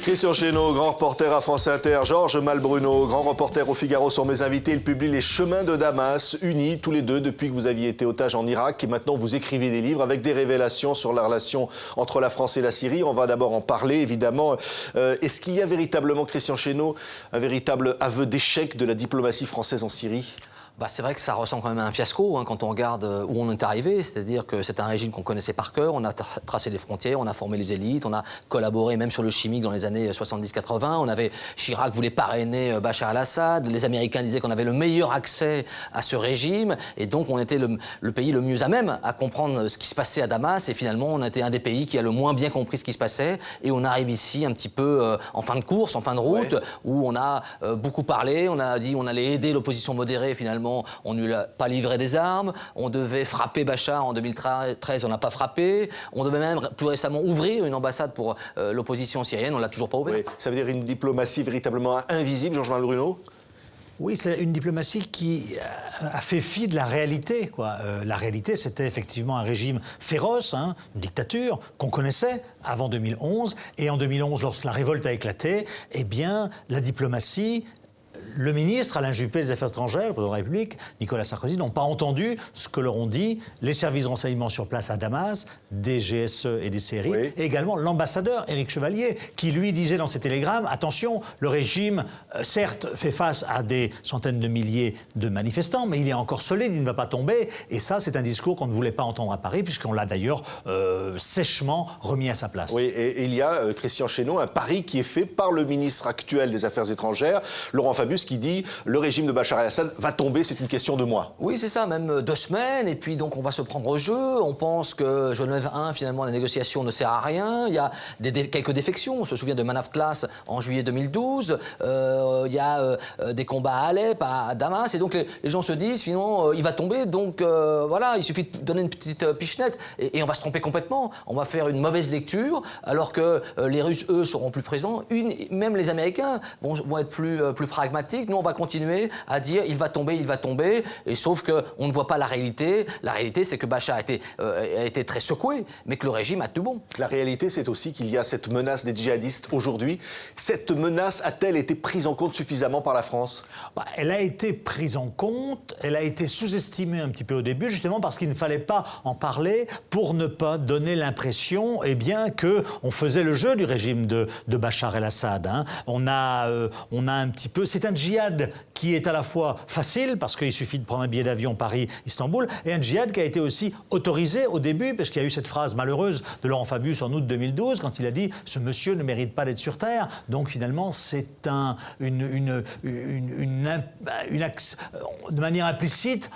Christian Chesneau, grand reporter à France Inter, Georges Malbruno, grand reporter au Figaro, sont mes invités. Ils publient Les Chemins de Damas, unis tous les deux depuis que vous aviez été otage en Irak. Et maintenant, vous écrivez des livres avec des révélations sur la relation entre la France et la Syrie. On va d'abord en parler, évidemment. Est-ce qu'il y a véritablement, Christian Chesneau, un véritable aveu d'échec de la diplomatie française en Syrie ? C'est vrai que ça ressemble quand même à un fiasco quand on regarde où on est arrivé, c'est-à-dire que c'est un régime qu'on connaissait par cœur, on a tracé les frontières, on a formé les élites, on a collaboré même sur le chimique dans les années 70-80, on avait Chirac voulait parrainer Bachar el-Assad, les Américains disaient qu'on avait le meilleur accès à ce régime et donc on était le pays le mieux à même à comprendre ce qui se passait à Damas et finalement on était un des pays qui a le moins bien compris ce qui se passait et on arrive ici un petit peu en fin de course, en fin de route, où on a beaucoup parlé, on a dit on allait aider l'opposition modérée finalement. On ne lui a pas livré des armes, on devait frapper Bachar en 2013, on n'a pas frappé, on devait même plus récemment ouvrir une ambassade pour l'opposition syrienne, on ne l'a toujours pas ouverte. Oui, ça veut dire une diplomatie véritablement invisible, Georges Malbruno ? Oui, c'est une diplomatie qui a fait fi de la réalité, quoi. La réalité, c'était effectivement un régime féroce, une dictature qu'on connaissait avant 2011. Et en 2011, lorsque la révolte a éclaté, eh bien, la diplomatie... Le ministre Alain Juppé des Affaires étrangères, le président de la République, Nicolas Sarkozy, n'ont pas entendu ce que leur ont dit les services de renseignement sur place à Damas, des GSE et des CRI, et également l'ambassadeur Éric Chevalier, qui lui disait dans ses télégrammes, attention, le régime, certes, fait face à des centaines de milliers de manifestants, mais il est encore solide, il ne va pas tomber. Et ça, c'est un discours qu'on ne voulait pas entendre à Paris, puisqu'on l'a d'ailleurs sèchement remis à sa place. Oui, et il y a, Christian Chesneau, un pari qui est fait par le ministre actuel des Affaires étrangères, Laurent Fabius, qui dit le régime de Bachar el-Assad va tomber, c'est une question de mois. Oui, c'est ça, même 2 semaines, et puis donc on va se prendre au jeu. On pense que Genève 1, finalement, la négociation ne sert à rien. Il y a quelques défections. On se souvient de Manaf-Tlas en juillet 2012. Il y a des combats à Alep, à Damas, et donc les gens se disent finalement il va tomber, donc voilà, il suffit de donner une petite pichenette, et on va se tromper complètement. On va faire une mauvaise lecture, alors que les Russes, eux, seront plus présents. Même les Américains vont être plus pragmatiques. Nous, on va continuer à dire il va tomber, et sauf qu'on ne voit pas la réalité. La réalité, c'est que Bachar a été très secoué, mais que le régime a tout bon. La réalité, c'est aussi qu'il y a cette menace des djihadistes aujourd'hui. Cette menace a-t-elle été prise en compte suffisamment par la France ? Elle a été prise en compte, elle a été sous-estimée un petit peu au début, justement parce qu'il ne fallait pas en parler pour ne pas donner l'impression qu'on faisait le jeu du régime de Bachar el-Assad. On a un petit peu... C'est un djihad qui est à la fois facile, parce qu'il suffit de prendre un billet d'avion Paris-Istanbul, et un djihad qui a été aussi autorisé au début, parce qu'il y a eu cette phrase malheureuse de Laurent Fabius en août 2012, quand il a dit « ce monsieur ne mérite pas d'être sur Terre ». Donc finalement, c'est de manière implicite,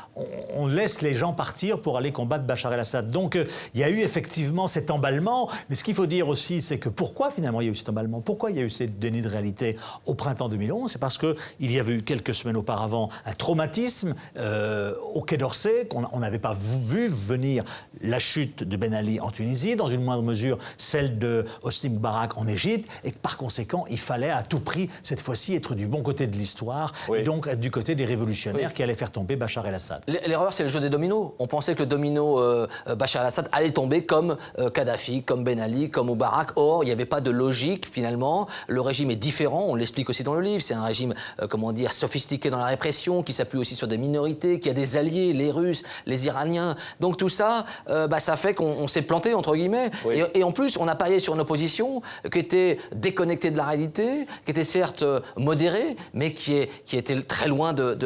on laisse les gens partir pour aller combattre Bachar el-Assad. Donc il y a eu effectivement cet emballement, mais ce qu'il faut dire aussi, c'est que pourquoi finalement il y a eu cet emballement ? Pourquoi il y a eu cette déni de réalité au printemps 2011 ? C'est parce qu'il y avait eu quelques semaines auparavant un traumatisme au Quai d'Orsay, qu'on n'avait pas vu venir la chute de Ben Ali en Tunisie, dans une moindre mesure celle de Hosni Moubarak en Égypte, et que par conséquent, il fallait à tout prix, cette fois-ci, être du bon côté de l'histoire, et donc être du côté des révolutionnaires qui allaient faire tomber Bachar el-Assad. L'erreur, c'est le jeu des dominos. On pensait que le domino Bachar el-Assad allait tomber comme Kadhafi, comme Ben Ali, comme Moubarak. Or, il n'y avait pas de logique, finalement. Le régime est différent, on l'explique aussi dans le livre. C'est un régime, sophistiqué dans la répression, qui s'appuie aussi sur des minorités, qui a des alliés, les Russes, les Iraniens. Donc tout ça, ça fait qu'on s'est planté, entre guillemets. Oui. Et en plus, on a parié sur une opposition qui était déconnectée de la réalité, qui était certes modérée, mais qui était très loin de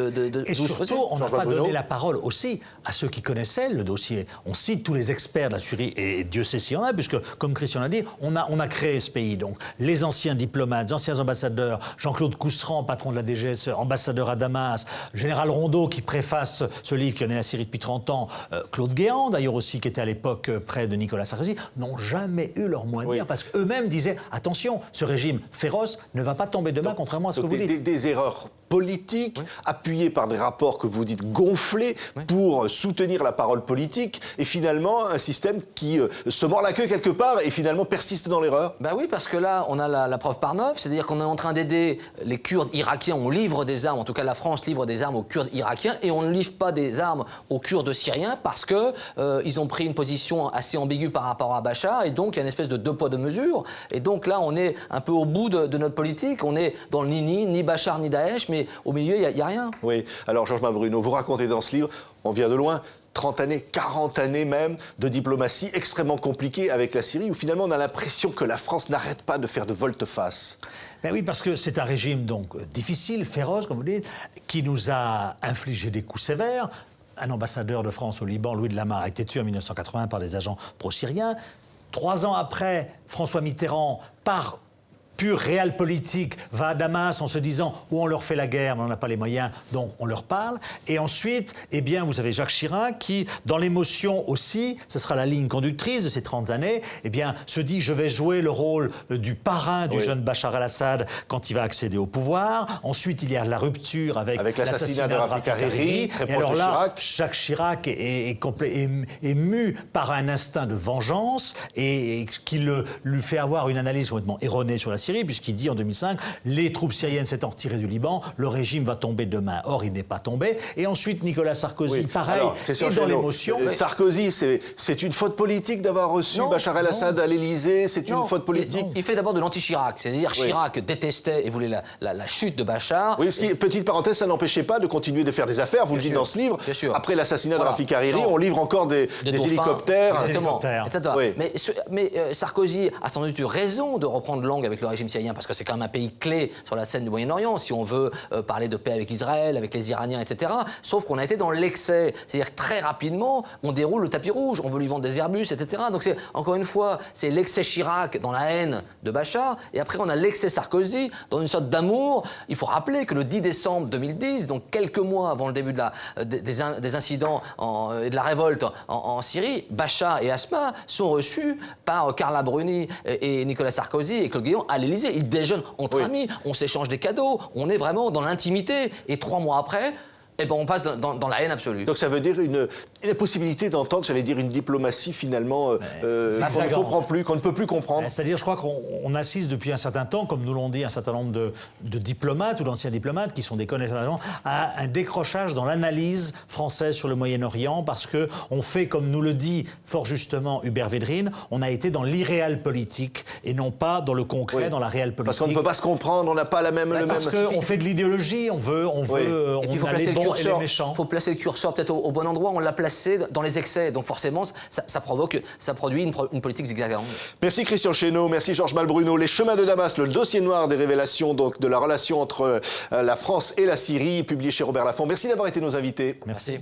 et surtout, on n'a pas donné la parole aussi à ceux qui connaissaient le dossier. On cite tous les experts de la Syrie, et Dieu sait s'il y en a, puisque, comme Christian l'a dit, on a créé ce pays. Donc, les anciens diplomates, les anciens ambassadeurs, Jean-Claude Cousteran, patron de la DGSE, ambassadeur à Damas, général Rondeau qui préface ce livre qui connaît la Syrie depuis 30 ans, Claude Guéant d'ailleurs aussi qui était à l'époque près de Nicolas Sarkozy, n'ont jamais eu leur mot à dire parce qu'eux-mêmes disaient attention, ce régime féroce ne va pas tomber demain, contrairement à ce que vous dites. Des erreurs politique, appuyé par des rapports que vous dites gonflés pour soutenir la parole politique, et finalement un système qui se mord la queue quelque part et finalement persiste dans l'erreur? Ben oui, parce que là, on a la preuve par 9, c'est-à-dire qu'on est en train d'aider les Kurdes irakiens, on livre des armes, en tout cas la France livre des armes aux Kurdes irakiens, et on ne livre pas des armes aux Kurdes syriens parce que ils ont pris une position assez ambiguë par rapport à Bachar, et donc il y a une espèce de deux poids deux mesures, et donc là on est un peu au bout de notre politique, on est dans le ni Bachar ni Daesh, mais au milieu il n'y a rien. Oui, alors Georges Malbruno, vous racontez dans ce livre, on vient de loin, 30 années, 40 années même de diplomatie extrêmement compliquée avec la Syrie, où finalement on a l'impression que la France n'arrête pas de faire de volte-face. Ben oui, parce que c'est un régime donc difficile, féroce, comme vous dites, qui nous a infligé des coups sévères. Un ambassadeur de France au Liban, Louis de Lamare, a été tué en 1980 par des agents pro-syriens. 3 ans après, François Mitterrand, par pur réel politique, va à Damas en se disant « où on leur fait la guerre, mais on n'a pas les moyens, donc on leur parle ». Et ensuite, eh bien, vous avez Jacques Chirac qui, dans l'émotion aussi, ce sera la ligne conductrice de ces 30 années, eh bien, se dit « je vais jouer le rôle du parrain du jeune Bachar el-Assad quand il va accéder au pouvoir ». Ensuite, il y a la rupture avec l'assassinat de Rafik Hariri, très proche de Chirac. Jacques Chirac est mu par un instinct de vengeance et qui lui fait avoir une analyse complètement erronée sur la Syrie, puisqu'il dit en 2005 les troupes syriennes s'étant retirées du Liban, le régime va tomber demain. Or, il n'est pas tombé. Et ensuite, Nicolas Sarkozy, pareil, est dans l'émotion. Sarkozy, c'est une faute politique d'avoir reçu Bachar el-Assad à l'Élysée, c'est une faute politique. Il fait d'abord de l'anti-Chirac, c'est-à-dire Chirac détestait et voulait la chute de Bachar. Oui, petite parenthèse, ça n'empêchait pas de continuer de faire des affaires, vous le dites dans ce livre. Après l'assassinat de Rafik Hariri, on livre encore des hélicoptères. Exactement. Oui. Mais Sarkozy a sans doute eu raison de reprendre langue avec le régime syrien, parce que c'est quand même un pays clé sur la scène du Moyen-Orient, si on veut parler de paix avec Israël, avec les Iraniens, etc. Sauf qu'on a été dans l'excès. C'est-à-dire que très rapidement, on déroule le tapis rouge, on veut lui vendre des Airbus, etc. Donc encore une fois, c'est l'excès Chirac dans la haine de Bachar, et après on a l'excès Sarkozy dans une sorte d'amour. Il faut rappeler que le 10 décembre 2010, donc quelques mois avant le début des incidents et de la révolte en Syrie, Bachar et Asma sont reçus par Carla Bruni et Nicolas Sarkozy et Claude Guéant à l'Élysée. Ils déjeunent entre amis, on s'échange des cadeaux, on est vraiment dans l'intimité. Et 3 mois après, eh ben on passe dans la haine absolue. Donc ça veut dire la possibilité d'entendre, j'allais dire, une diplomatie finalement qu'on ne comprend plus, qu'on ne peut plus comprendre. C'est-à-dire, je crois qu'on assiste depuis un certain temps, comme nous l'ont dit un certain nombre de diplomates ou d'anciens diplomates qui sont des connaisseurs, à un décrochage dans l'analyse française sur le Moyen-Orient, parce qu'on fait, comme nous le dit fort justement Hubert Védrine, on a été dans l'irréel politique et non pas dans le concret, dans la réelle politique. Parce qu'on ne peut pas se comprendre, on n'a pas parce qu'on fait de l'idéologie, on a les bons et les méchants. Il faut placer le curseur peut-être au bon endroit, on l'a placé dans les excès, donc forcément ça produit une politique zigzagante. Merci Christian Chesneau, merci Georges Malbruno. Les chemins de Damas, le dossier noir des révélations donc, de la relation entre la France et la Syrie, publié chez Robert Laffont. Merci d'avoir été nos invités. Merci.